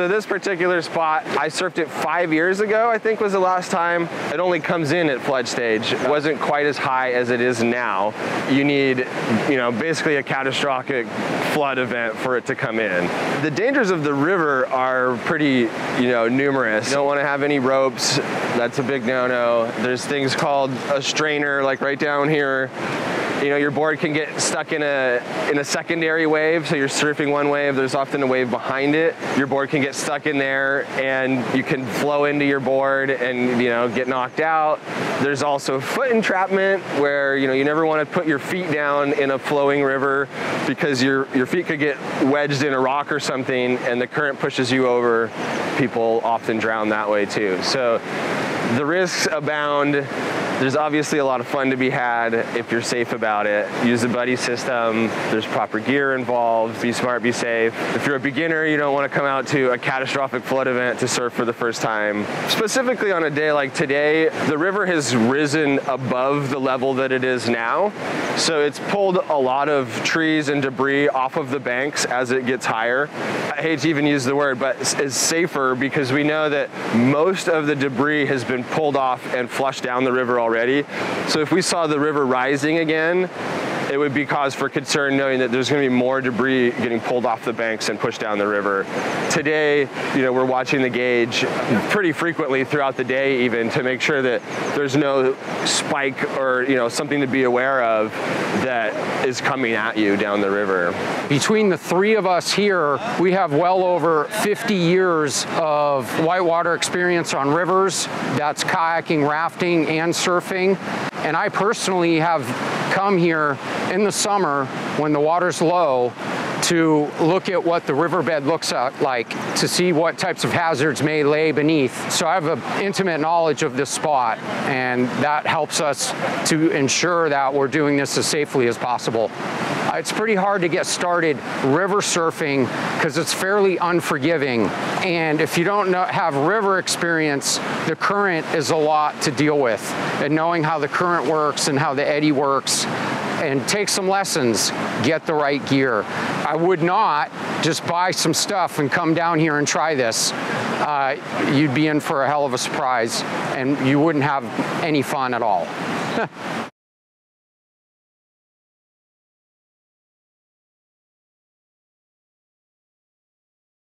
So this particular spot, I surfed it 5 years ago, I think was the last time. It only comes in at flood stage. It wasn't quite as high as it is now. You need, basically a catastrophic flood event for it to come in. The dangers of the river are pretty, numerous. You don't want to have any ropes. That's a big no-no. There's things called a strainer, like right down here. Your board can get stuck in a secondary wave, so you're surfing one wave, there's often a wave behind it. Your board can get stuck in there and you can flow into your board and get knocked out. There's also foot entrapment, where you never want to put your feet down in a flowing river because your feet could get wedged in a rock or something and the current pushes you over. People often drown that way too. So the risks abound. There's obviously a lot of fun to be had if you're safe about it. Use the buddy system. There's proper gear involved. Be smart, be safe. If you're a beginner, you don't want to come out to a catastrophic flood event to surf for the first time. Specifically on a day like today, the river has risen above the level that it is now. So it's pulled a lot of trees and debris off of the banks as it gets higher. I hate to even use the word, but it's safer because we know that most of the debris has been pulled off and flushed down the river already. So if we saw the river rising again, it would be cause for concern knowing that there's going to be more debris getting pulled off the banks and pushed down the river. Today, we're watching the gauge pretty frequently throughout the day even to make sure that there's no spike or, something to be aware of that is coming at you down the river. Between the three of us here, we have well over 50 years of whitewater experience on rivers. That's kayaking, rafting, and surfing. And I personally have come here in the summer when the water's low to look at what the riverbed looks like, to see what types of hazards may lay beneath. So I have an intimate knowledge of this spot, and that helps us to ensure that we're doing this as safely as possible. It's pretty hard to get started river surfing because it's fairly unforgiving. And if you don't have river experience, the current is a lot to deal with. And knowing how the current works and how the eddy works, and take some lessons, get the right gear. I would not just buy some stuff and come down here and try this. You'd be in for a hell of a surprise and you wouldn't have any fun at all.